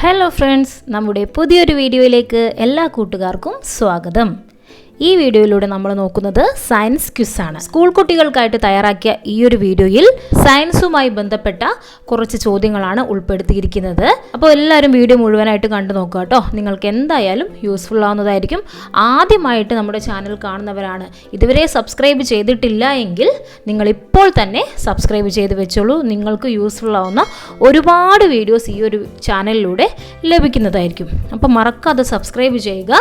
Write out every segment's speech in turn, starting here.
Hello friends, നമ്മുടെ പുതിയൊരു വീഡിയോയിലേക്ക് എല്ലാ കൂട്ടുകാർക്കും സ്വാഗതം. ഈ വീഡിയോയിലൂടെ നമ്മൾ നോക്കുന്നത് സയൻസ് ക്വിസാണ്. സ്കൂൾ കുട്ടികൾക്കായിട്ട് തയ്യാറാക്കിയ ഈ ഒരു വീഡിയോയിൽ സയൻസുമായി ബന്ധപ്പെട്ട കുറച്ച് ചോദ്യങ്ങളാണ് ഉൾപ്പെടുത്തിയിരിക്കുന്നത്. അപ്പോൾ എല്ലാവരും വീഡിയോ മുഴുവനായിട്ട് കണ്ടു നോക്കുക കേട്ടോ. നിങ്ങൾക്ക് എന്തായാലും യൂസ്ഫുൾ ആവുന്നതായിരിക്കും. ആദ്യമായിട്ട് നമ്മുടെ ചാനൽ കാണുന്നവരാണ്, ഇതുവരെ സബ്സ്ക്രൈബ് ചെയ്തിട്ടില്ല എങ്കിൽ നിങ്ങൾ ഇപ്പോൾ തന്നെ സബ്സ്ക്രൈബ് ചെയ്ത് വെച്ചോളൂ. നിങ്ങൾക്ക് യൂസ്ഫുൾ ആവുന്ന ഒരുപാട് വീഡിയോസ് ഈ ഒരു ചാനലിലൂടെ ലഭിക്കുന്നതായിരിക്കും. അപ്പോൾ മറക്കാതെ സബ്സ്ക്രൈബ് ചെയ്യുക,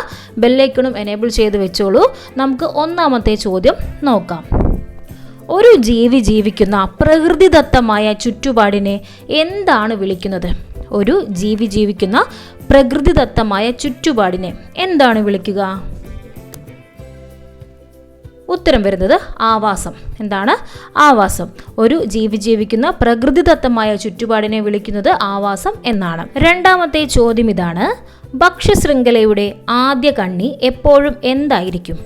ബെല്ലൈക്കണും എനേബിൾ ചെയ്ത് വെച്ചോളൂ. നമുക്ക് ഒന്നാമത്തെ ചോദ്യം നോക്കാം. ഒരു ജീവി ജീവിക്കുന്ന പ്രകൃതിദത്തമായ ചുറ്റുപാടിനെ എന്താണ് വിളിക്കുന്നത്? ഒരു ജീവി ജീവിക്കുന്ന പ്രകൃതിദത്തമായ ചുറ്റുപാടിനെ എന്താണ് വിളിക്കുക? ഉത്തരം വരുന്നത് ആവാസം. എന്താണ്? ആവാസം. ഒരു ജീവി ജീവിക്കുന്ന പ്രകൃതിദത്തമായ ചുറ്റുപാടിനെ വിളിക്കുന്നത് ആവാസം എന്നാണ്. രണ്ടാമത്തെ ചോദ്യം ഇതാണ്: ഭക്ഷ്യശൃംഖലയുടെ ആദ്യ കണ്ണി എപ്പോഴും എന്തായിരിക്കും?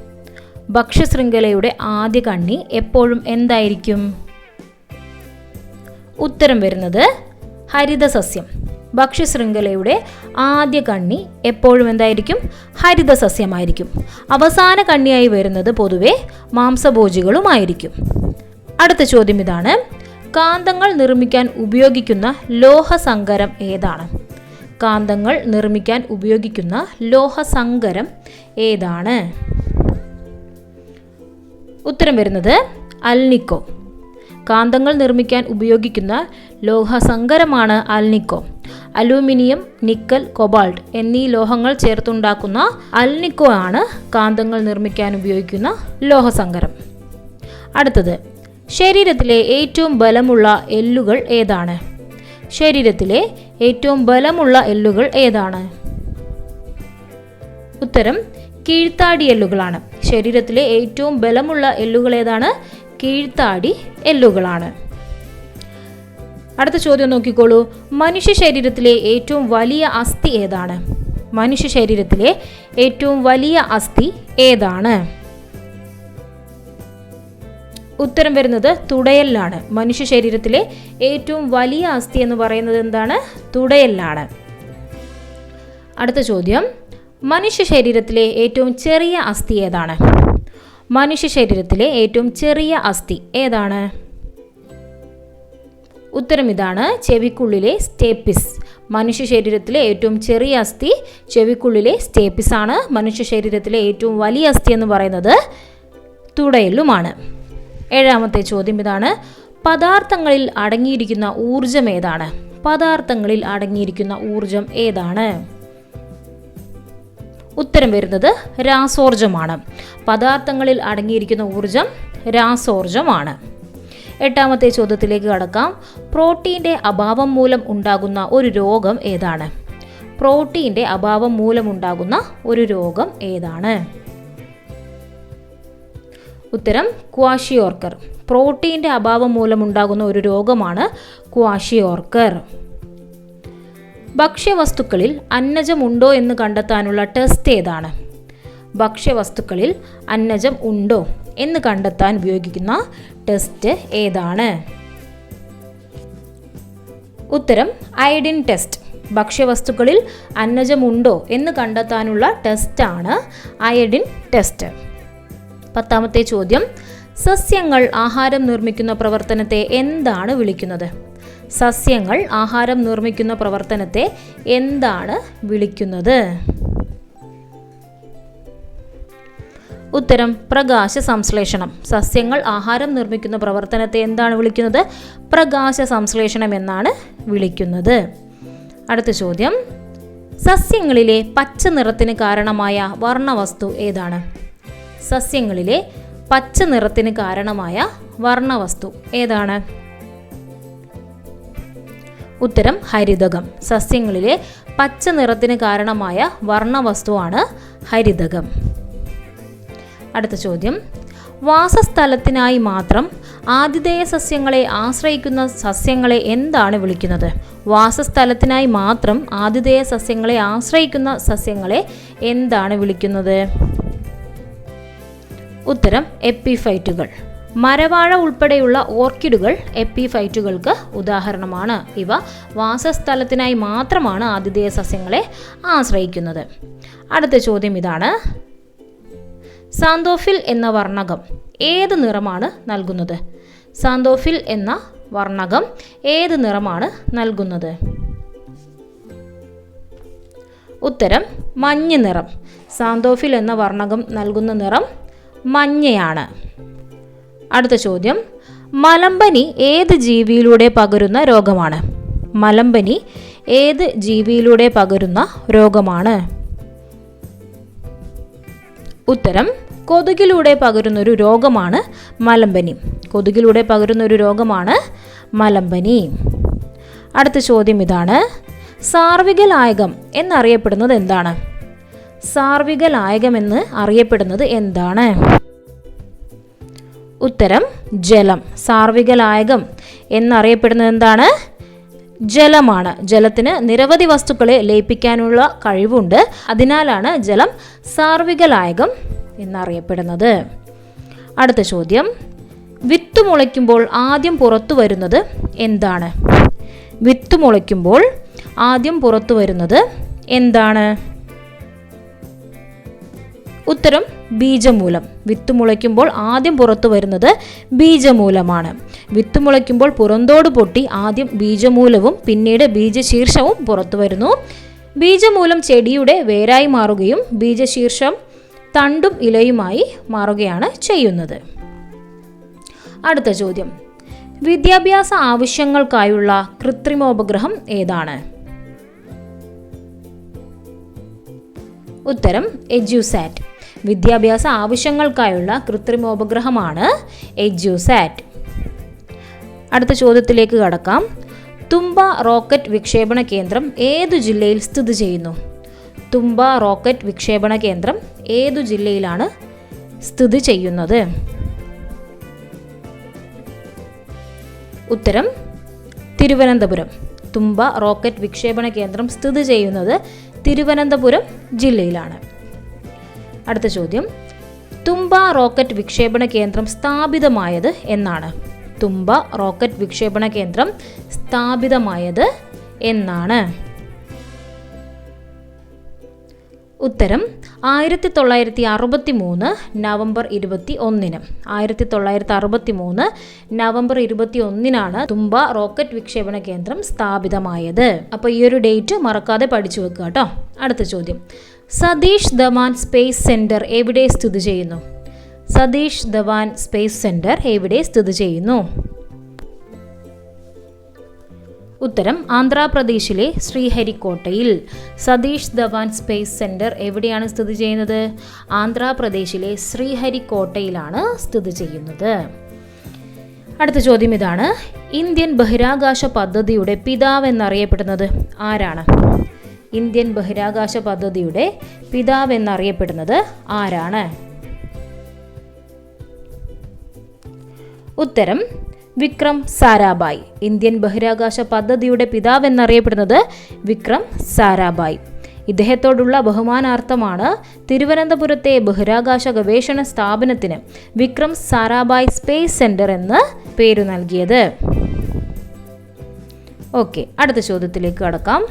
ഭക്ഷ്യശൃംഖലയുടെ ആദ്യ കണ്ണി എപ്പോഴും എന്തായിരിക്കും? ഉത്തരം വരുന്നത് ഹരിതസസ്യം. ഭക്ഷ്യശൃംഖലയുടെ ആദ്യ കണ്ണി എപ്പോഴും എന്തായിരിക്കും? ഹരിതസസ്യമായിരിക്കും. അവസാന കണ്ണിയായി വരുന്നത് പൊതുവെ മാംസഭോജികളുമായിരിക്കും. അടുത്ത ചോദ്യം ഇതാണ്: കാന്തങ്ങൾ നിർമ്മിക്കാൻ ഉപയോഗിക്കുന്ന ലോഹസങ്കരം ഏതാണ്? കാന്തങ്ങൾ നിർമ്മിക്കാൻ ഉപയോഗിക്കുന്ന ലോഹസങ്കരം ഏതാണ്? ഉത്തരം വരുന്നത് അൽനിക്കോ. കാന്തങ്ങൾ നിർമ്മിക്കാൻ ഉപയോഗിക്കുന്ന ലോഹസങ്കരമാണ് അൽനിക്കോ. അലൂമിനിയം, നിക്കൽ, കൊബാൾട്ട് എന്നീ ലോഹങ്ങൾ ചേർത്തുണ്ടാക്കുന്ന അൽനിക്കോ ആണ് കാന്തങ്ങൾ നിർമ്മിക്കാൻ ഉപയോഗിക്കുന്ന ലോഹസങ്കരം. അടുത്തത്: ശരീരത്തിലെ ഏറ്റവും ബലമുള്ള എല്ലുകൾ ഏതാണ്? ശരീരത്തിലെ ഏറ്റവും ബലമുള്ള എല്ലുകൾ ഏതാണ്? ഉത്തരം കീഴ്ത്താടി എല്ലുകളാണ്. ശരീരത്തിലെ ഏറ്റവും ബലമുള്ള എല്ലുകൾ ഏതാണ്? കീഴ്ത്താടി എല്ലുകളാണ്. അടുത്ത ചോദ്യം നോക്കിക്കോളൂ. മനുഷ്യ ശരീരത്തിലെ ഏറ്റവും വലിയ അസ്ഥി ഏതാണ്? മനുഷ്യ ശരീരത്തിലെ ഏറ്റവും വലിയ അസ്ഥി ഏതാണ്? ഉത്തരം വരുന്നത് തുടയെല്ലാണ്. മനുഷ്യ ശരീരത്തിലെ ഏറ്റവും വലിയ അസ്ഥി എന്ന് പറയുന്നത് എന്താണ്? തുടയെല്ലാണ്. അടുത്ത ചോദ്യം: മനുഷ്യ ശരീരത്തിലെ ഏറ്റവും ചെറിയ അസ്ഥി ഏതാണ്? മനുഷ്യ ശരീരത്തിലെ ഏറ്റവും ചെറിയ അസ്ഥി ഏതാണ്? ഉത്തരം ഇതാണ് ചെവിക്കുള്ളിലെ സ്റ്റേപ്പിസ്. മനുഷ്യ ശരീരത്തിലെ ഏറ്റവും ചെറിയ അസ്ഥി ചെവിക്കുള്ളിലെ സ്റ്റേപ്പിസ് ആണ്. മനുഷ്യ ശരീരത്തിലെ ഏറ്റവും വലിയ അസ്ഥി എന്ന് പറയുന്നത് തുടയെല്ലുമാണ്. ഏഴാമത്തെ ചോദ്യം ഇതാണ്: പദാർത്ഥങ്ങളിൽ അടങ്ങിയിരിക്കുന്ന ഊർജം ഏതാണ്? പദാർത്ഥങ്ങളിൽ അടങ്ങിയിരിക്കുന്ന ഊർജം ഏതാണ്? ഉത്തരം വരുന്നത് രാസോർജമാണ്. പദാർത്ഥങ്ങളിൽ അടങ്ങിയിരിക്കുന്ന ഊർജം രാസോർജമാണ്. എട്ടാമത്തെ ചോദ്യത്തിലേക്ക് കടക്കാം. പ്രോട്ടീൻ്റെ അഭാവം മൂലം ഉണ്ടാകുന്ന ഒരു രോഗം ഏതാണ്? പ്രോട്ടീൻ്റെ അഭാവം മൂലം ഉണ്ടാകുന്ന ഒരു രോഗം ഏതാണ്? ഉത്തരം ക്വാഷിയോർക്കർ. പ്രോട്ടീൻ്റെ അഭാവം മൂലമുണ്ടാകുന്ന ഒരു രോഗമാണ് ക്വാഷിയോർക്കർ. ഭക്ഷ്യവസ്തുക്കളിൽ അന്നജം ഉണ്ടോ എന്ന് കണ്ടെത്താനുള്ള ടെസ്റ്റ് ഏതാണ്? ഭക്ഷ്യവസ്തുക്കളിൽ അന്നജം ഉണ്ടോ എന്ന് കണ്ടെത്താൻ ഉപയോഗിക്കുന്ന ടെസ്റ്റ് ഏതാണ്? ഉത്തരം അയഡിൻ ടെസ്റ്റ്. ഭക്ഷ്യവസ്തുക്കളിൽ അന്നജം ഉണ്ടോ എന്ന് കണ്ടെത്താനുള്ള ടെസ്റ്റാണ് അയഡിൻ ടെസ്റ്റ്. പത്താമത്തെ ചോദ്യം: സസ്യങ്ങൾ ആഹാരം നിർമ്മിക്കുന്ന പ്രവർത്തനത്തെ എന്താണ് വിളിക്കുന്നത്? സസ്യങ്ങൾ ആഹാരം നിർമ്മിക്കുന്ന പ്രവർത്തനത്തെ എന്താണ് വിളിക്കുന്നത്? ഉത്തരം പ്രകാശ സംശ്ലേഷണം. സസ്യങ്ങൾ ആഹാരം നിർമ്മിക്കുന്ന പ്രവർത്തനത്തെ എന്താണ് വിളിക്കുന്നത്? പ്രകാശ സംശ്ലേഷണം എന്നാണ് വിളിക്കുന്നത്. അടുത്ത ചോദ്യം: സസ്യങ്ങളിലെ പച്ച നിറത്തിന് കാരണമായ വർണ്ണവസ്തു ഏതാണ്? സസ്യങ്ങളിലെ പച്ച നിറത്തിന് കാരണമായ വർണ്ണവസ്തു ഏതാണ്? ഉത്തരം ഹരിതകം. സസ്യങ്ങളിലെ പച്ച നിറത്തിന് കാരണമായ വർണ്ണവസ്തുവാണ് ഹരിതകം. അടുത്ത ചോദ്യം: വാസസ്ഥലത്തിനായി മാത്രം ആതിഥേയ സസ്യങ്ങളെ ആശ്രയിക്കുന്ന സസ്യങ്ങളെ എന്താണ് വിളിക്കുന്നത്? വാസസ്ഥലത്തിനായി മാത്രം ആതിഥേയ സസ്യങ്ങളെ ആശ്രയിക്കുന്ന സസ്യങ്ങളെ എന്താണ് വിളിക്കുന്നത്? ഉത്തരം എപ്പിഫൈറ്റുകൾ. മരവാഴ ഉൾപ്പെടെയുള്ള ഓർക്കിഡുകൾ എപ്പിഫൈറ്റുകൾക്ക് ഉദാഹരണമാണ്. ഇവ വാസസ്ഥലത്തിനായി മാത്രമാണ് ആതിഥേയ സസ്യങ്ങളെ ആശ്രയിക്കുന്നത്. അടുത്ത ചോദ്യം ഇതാണ്: സാന്തോഫിൽ എന്ന വർണ്ണകം ഏത് നിറമാണ് നൽകുന്നത്? സാന്തോഫിൽ എന്ന വർണ്ണകം ഏത് നിറമാണ് നൽകുന്നത്? ഉത്തരം മഞ്ഞ നിറം. സാന്തോഫിൽ എന്ന വർണ്ണകം നൽകുന്ന നിറം മഞ്ഞയാണ്. അടുത്ത ചോദ്യം: മലമ്പനി ഏത് ജീവിയിലൂടെ പകരുന്ന രോഗമാണ്? മലമ്പനി ഏത് ജീവിയിലൂടെ പകരുന്ന രോഗമാണ്? ഉത്തരം കൊതുകിലൂടെ പകരുന്നൊരു രോഗമാണ് മലമ്പനി. കൊതുകിലൂടെ പകരുന്നൊരു രോഗമാണ് മലമ്പനി. അടുത്ത ചോദ്യം ഇതാണ്: സാർവിക ലായകം എന്നറിയപ്പെടുന്നത് എന്താണ്? സാർവിക ലായകം എന്ന് അറിയപ്പെടുന്നത് എന്താണ്? ഉത്തരം ജലം. സാർവിക ലായകം എന്നറിയപ്പെടുന്നത് എന്താണ്? ജലമാണ്. ജലത്തിന് നിരവധി വസ്തുക്കളെ ലയിപ്പിക്കാനുള്ള കഴിവുണ്ട്. അതിനാലാണ് ജലം സാർവിക ലായകം എന്നറിയപ്പെടുന്നത്. അടുത്ത ചോദ്യം: വിത്ത് മുളയ്ക്കുമ്പോൾ ആദ്യം പുറത്തു വരുന്നത് എന്താണ്? വിത്ത് മുളയ്ക്കുമ്പോൾ ആദ്യം പുറത്തു വരുന്നത് എന്താണ്? ഉത്തരം ബീജമൂലം. വിത്ത് മുളയ്ക്കുമ്പോൾ ആദ്യം പുറത്തു വരുന്നത് ബീജമൂലമാണ്. വിത്ത് മുളയ്ക്കുമ്പോൾ പുറന്തോട് പൊട്ടി ആദ്യം ബീജമൂലവും പിന്നീട് ബീജശീർഷവും പുറത്തു വരുന്നു. ബീജമൂലം ചെടിയുടെ വേരായി മാറുകയും ബീജശീർഷം തണ്ടും ഇലയുമായി മാറുകയാണ് ചെയ്യുന്നത്. അടുത്ത ചോദ്യം: വിദ്യാഭ്യാസ ആവശ്യങ്ങൾക്കായുള്ള കൃത്രിമോപഗ്രഹം ഏതാണ്? ഉത്തരം എഡ്യൂസാറ്റ്. വിദ്യാഭ്യാസ ആവശ്യങ്ങൾക്കായുള്ള കൃത്രിമോപഗ്രഹമാണ് എഡ്യൂസാറ്റ്. അടുത്ത ചോദ്യത്തിലേക്ക് കടക്കാം. തുമ്പ റോക്കറ്റ് വിക്ഷേപണ കേന്ദ്രം ഏതു ജില്ലയിൽ സ്ഥിതി ചെയ്യുന്നു? തുമ്പ റോക്കറ്റ് വിക്ഷേപണ കേന്ദ്രം ഏതു ജില്ലയിലാണ് സ്ഥിതി ചെയ്യുന്നത്? ഉത്തരം തിരുവനന്തപുരം. തുമ്പ റോക്കറ്റ് വിക്ഷേപണ കേന്ദ്രം സ്ഥിതി ചെയ്യുന്നത് തിരുവനന്തപുരം ജില്ലയിലാണ്. അടുത്ത ചോദ്യം: തുമ്പ റോക്കറ്റ് വിക്ഷേപണ കേന്ദ്രം സ്ഥാപിതമായത് എന്നാണ്? തുമ്പ റോക്കറ്റ് വിക്ഷേപണ കേന്ദ്രം സ്ഥാപിതമായത് എന്നാണ്? ഉത്തരം 1963 നവംബർ 21. 1963 നവംബർ 21 തുമ്പ റോക്കറ്റ് വിക്ഷേപണ കേന്ദ്രം സ്ഥാപിതമായത്. അപ്പോൾ ഈ ഒരു ഡേറ്റ് മറക്കാതെ പഠിച്ചു വെക്കുക കേട്ടോ. അടുത്ത ചോദ്യം: സതീഷ് ധവാൻ സ്പേസ് സെന്റർ എവിടെ സ്ഥിതി ചെയ്യുന്നു? സതീഷ് ധവാൻ സ്പേസ് സെന്റർ എവിടെ സ്ഥിതി ചെയ്യുന്നു? ഉത്തരം ആന്ധ്രാപ്രദേശിലെ ശ്രീഹരിക്കോട്ടയിൽ. സതീഷ് ധവാൻ സ്പേസ് സെന്റർ എവിടെയാണ് സ്ഥിതി ചെയ്യുന്നത്? ആന്ധ്രാപ്രദേശിലെ ശ്രീഹരിക്കോട്ടയിലാണ് സ്ഥിതി ചെയ്യുന്നത്. അടുത്ത ചോദ്യം ഇതാണ്: ഇന്ത്യൻ ബഹിരാകാശ പദ്ധതിയുടെ പിതാവ് എന്നറിയപ്പെടുന്നത് ആരാണ്? ഇന്ത്യൻ ബഹിരാകാശ പദ്ധതിയുടെ പിതാവ് എന്നറിയപ്പെടുന്നത് ആരാണ്? ഉത്തരം വിക്രം സാരാഭായ്. ഇന്ത്യൻ ബഹിരാകാശ പദ്ധതിയുടെ പിതാവ് എന്നറിയപ്പെടുന്നത് വിക്രം സാരാഭായ്. ഇദ്ദേഹത്തോടുള്ള ബഹുമാനാർത്ഥമാണ് തിരുവനന്തപുരത്തെ ബഹിരാകാശ ഗവേഷണ സ്ഥാപനത്തിന് വിക്രം സാരാഭായ് സ്പേസ് സെന്റർ എന്ന് പേരു നൽകിയത്. ഓക്കെ, അടുത്ത ചോദ്യത്തിലേക്ക് കടക്കാം.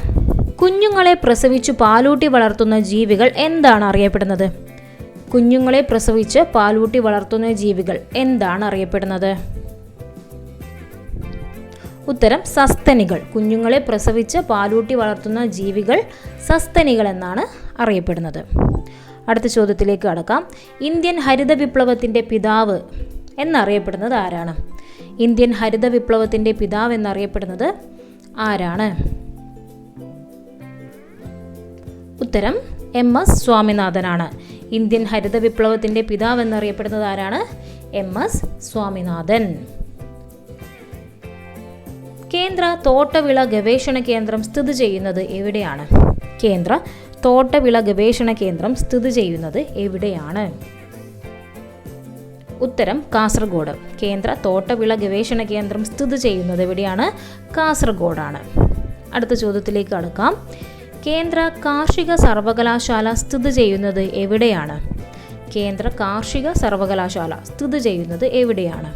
കുഞ്ഞുങ്ങളെ പ്രസവിച്ചു പാലൂട്ടി വളർത്തുന്ന ജീവികൾ എന്താണ് അറിയപ്പെടുന്നത്? കുഞ്ഞുങ്ങളെ പ്രസവിച്ച് പാലൂട്ടി വളർത്തുന്ന ജീവികൾ എന്താണ് അറിയപ്പെടുന്നത്? ഉത്തരം സസ്തനികൾ. കുഞ്ഞുങ്ങളെ പ്രസവിച്ച് പാലൂട്ടി വളർത്തുന്ന ജീവികൾ സസ്തനികൾ എന്നാണ് അറിയപ്പെടുന്നത്. അടുത്ത ചോദ്യത്തിലേക്ക് കടക്കാം. ഇന്ത്യൻ ഹരിത വിപ്ലവത്തിൻ്റെ പിതാവ് എന്നറിയപ്പെടുന്നത് ആരാണ്? ഇന്ത്യൻ ഹരിത വിപ്ലവത്തിൻ്റെ പിതാവ് എന്നറിയപ്പെടുന്നത് ആരാണ്? ഉത്തരം MS സ്വാമിനാഥനാണ്. ഇന്ത്യൻ ഹരിത വിപ്ലവത്തിൻ്റെ പിതാവ് എന്നറിയപ്പെടുന്നത് ആരാണ്? MS സ്വാമിനാഥൻ. കേന്ദ്ര തോട്ടവിള ഗവേഷണ കേന്ദ്രം സ്ഥിതി ചെയ്യുന്നത് എവിടെയാണ്? കേന്ദ്ര തോട്ടവിള ഗവേഷണ കേന്ദ്രം സ്ഥിതി ചെയ്യുന്നത് എവിടെയാണ്? ഉത്തരം കാസർഗോഡ്. കേന്ദ്ര തോട്ടവിള ഗവേഷണ കേന്ദ്രം സ്ഥിതി ചെയ്യുന്നത് എവിടെയാണ്? കാസർഗോഡാണ്. അടുത്ത ചോദ്യത്തിലേക്ക് കടക്കാം. കേന്ദ്ര കാർഷിക സർവകലാശാല സ്ഥിതി ചെയ്യുന്നത് എവിടെയാണ്? കേന്ദ്ര കാർഷിക സർവകലാശാല സ്ഥിതി ചെയ്യുന്നത് എവിടെയാണ്?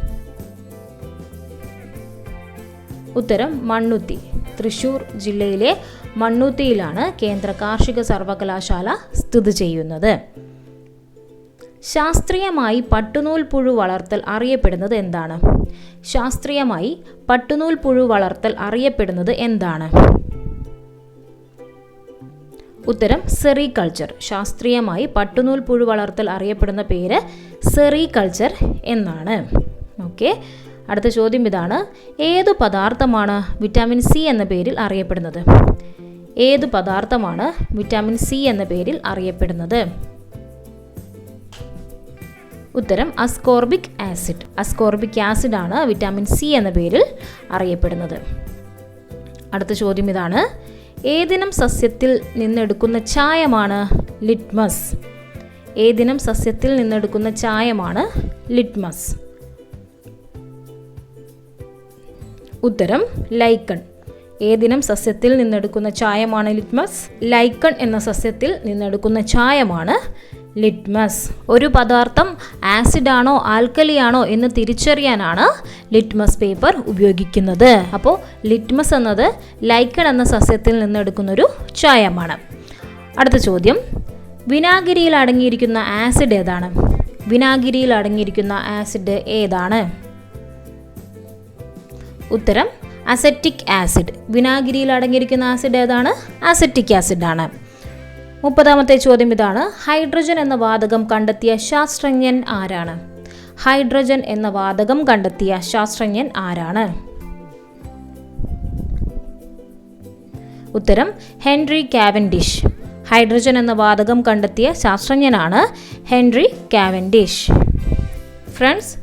ഉത്തരം മണ്ണുത്തി. തൃശ്ശൂർ ജില്ലയിലെ മണ്ണുത്തിയിലാണ് കേന്ദ്ര കാർഷിക സർവകലാശാല സ്ഥിതി ചെയ്യുന്നത്. ശാസ്ത്രീയമായി പട്ടുനൂൽ പുഴു വളർത്തൽ അറിയപ്പെടുന്നത് എന്താണ്? ശാസ്ത്രീയമായി പട്ടുനൂൽ പുഴു വളർത്തൽ അറിയപ്പെടുന്നത് എന്താണ്? ഉത്തരം സെറികൾച്ചർ. ശാസ്ത്രീയമായി പട്ടുനൂൽ പുഴു വളർത്തൽ അറിയപ്പെടുന്ന പേര് സെറികൾച്ചർ എന്നാണ്. ഓക്കെ, അടുത്ത ചോദ്യം ഇതാണ്. ഏതു പദാർത്ഥമാണ് വിറ്റാമിൻ സി എന്ന പേരിൽ അറിയപ്പെടുന്നത്? ഏതു പദാർത്ഥമാണ് വിറ്റാമിൻ സി എന്ന പേരിൽ അറിയപ്പെടുന്നത്? ഉത്തരം അസ്കോർബിക് ആസിഡ്. അസ്കോർബിക് ആസിഡ് ആണ് വിറ്റാമിൻ സി എന്ന പേരിൽ അറിയപ്പെടുന്നത്. അടുത്ത ചോദ്യം ഇതാണ്. ഏതിനം സസ്യത്തിൽ നിന്നെടുക്കുന്ന ചായമാണ് ലിറ്റ്മസ്? ഏതിനം സസ്യത്തിൽ നിന്നെടുക്കുന്ന ചായമാണ് ലിറ്റ്മസ്? ഉത്തരം ലൈക്കൺ. ഏതിനം സസ്യത്തിൽ നിന്നെടുക്കുന്ന ചായമാണ് ലിറ്റ്മസ്? ലൈക്കൺ എന്ന സസ്യത്തിൽ നിന്നെടുക്കുന്ന ചായമാണ് ലിറ്റ്മസ്. ഒരു പദാർത്ഥം ആസിഡാണോ ആൽക്കലിയാണോ എന്ന് തിരിച്ചറിയാനാണ് ലിറ്റ്മസ് പേപ്പർ ഉപയോഗിക്കുന്നത്. അപ്പോൾ ലിറ്റ്മസ് എന്നത് ലൈക്കൺ എന്ന സസ്യത്തിൽ നിന്നെടുക്കുന്നൊരു ചായമാണ്. അടുത്ത ചോദ്യം. വിനാഗിരിയിൽ അടങ്ങിയിരിക്കുന്ന ആസിഡ് ഏതാണ്? വിനാഗിരിയിൽ അടങ്ങിയിരിക്കുന്ന ആസിഡ് ഏതാണ്? ഉത്തരം അസെറ്റിക് ആസിഡ്. വിനാഗിരിയിൽ അടങ്ങിയിരിക്കുന്ന ആസിഡ് ഏതാണ്? അസെറ്റിക് ആസിഡ് ആണ്. 30ാമത്തെ ചോദ്യം ഇതാണ്. ഹൈഡ്രജൻ എന്ന വാതകം കണ്ടെത്തിയ ശാസ്ത്രജ്ഞൻ ആരാണ്? ഹൈഡ്രജൻ എന്ന വാതകം കണ്ടെത്തിയ ശാസ്ത്രജ്ഞൻ ആരാണ്? ഉത്തരം ഹെൻറി കാവൻഡിഷ്. ഹൈഡ്രജൻ എന്ന വാതകം കണ്ടെത്തിയ ശാസ്ത്രജ്ഞനാണ് Henry Cavendish. Friends,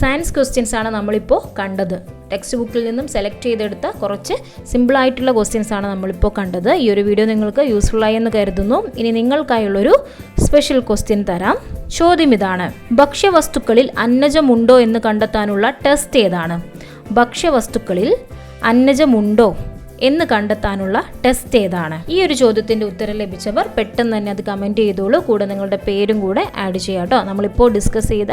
science questions ആണ് നമ്മളിപ്പോൾ കണ്ടത്. ടെക്സ്റ്റ് ബുക്കിൽ നിന്നും സെലക്ട് ചെയ്തെടുത്ത കുറച്ച് സിമ്പിളായിട്ടുള്ള ക്വസ്റ്റ്യൻസ് ആണ് നമ്മളിപ്പോൾ കണ്ടത്. ഈ ഒരു വീഡിയോ നിങ്ങൾക്ക് യൂസ്ഫുള്ളായി എന്ന് കരുതുന്നു. ഇനി നിങ്ങൾക്കായുള്ളൊരു സ്പെഷ്യൽ ക്വസ്റ്റ്യൻ തരാം. ചോദ്യം ഇതാണ്. ഭക്ഷ്യവസ്തുക്കളിൽ അന്നജമുണ്ടോ എന്ന് കണ്ടെത്താനുള്ള ടെസ്റ്റ് ഏതാണ്? ഭക്ഷ്യവസ്തുക്കളിൽ അന്നജമുണ്ടോ എന്ന് കണ്ടെത്താനുള്ള ടെസ്റ്റ് ഏതാണ്? ഈ ഒരു ചോദ്യത്തിൻ്റെ ഉത്തരം ലഭിച്ചവർ പെട്ടെന്ന് തന്നെ അത് കമൻറ്റ് ചെയ്തോളൂ. കൂടെ നിങ്ങളുടെ പേരും കൂടെ ആഡ് ചെയ്യാം കേട്ടോ. നമ്മളിപ്പോൾ ഡിസ്കസ് ചെയ്ത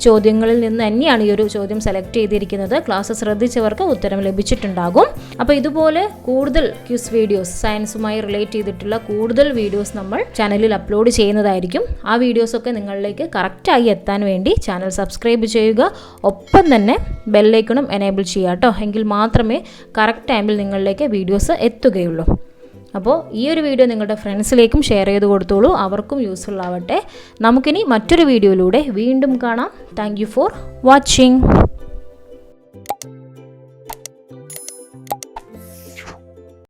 ചോദ്യങ്ങളിൽ നിന്ന് തന്നെയാണ് ഈ ഒരു ചോദ്യം സെലക്ട് ചെയ്തിരിക്കുന്നത്. ക്ലാസ് ശ്രദ്ധിച്ചവർക്ക് ഉത്തരം ലഭിച്ചിട്ടുണ്ടാകും. അപ്പോൾ ഇതുപോലെ കൂടുതൽ ക്വിസ് വീഡിയോസ്, സയൻസുമായി റിലേറ്റ് ചെയ്തിട്ടുള്ള കൂടുതൽ വീഡിയോസ് നമ്മൾ ചാനലിൽ അപ്ലോഡ് ചെയ്യുന്നതായിരിക്കും. ആ വീഡിയോസൊക്കെ നിങ്ങളിലേക്ക് കറക്റ്റായി എത്താൻ വേണ്ടി ചാനൽ സബ്സ്ക്രൈബ് ചെയ്യുക. ഒപ്പം തന്നെ ബെല്ലൈക്കണും എനേബിൾ ചെയ്യുക കേട്ടോ. എങ്കിൽ മാത്രമേ കറക്റ്റ് ടൈമിൽ നിങ്ങളിലേക്ക് വീഡിയോസ് എത്തുകയുള്ളൂ. അപ്പോൾ ഈ ഒരു വീഡിയോ നിങ്ങളുടെ ഫ്രണ്ട്സിലേക്കും ഷെയർ ചെയ്ത് കൊടുത്തോളൂ. അവർക്കും യൂസ്ഫുൾ ആവട്ടെ. നമുക്കിനി മറ്റൊരു വീഡിയോയിലൂടെ വീണ്ടും കാണാം. Thank you for watching.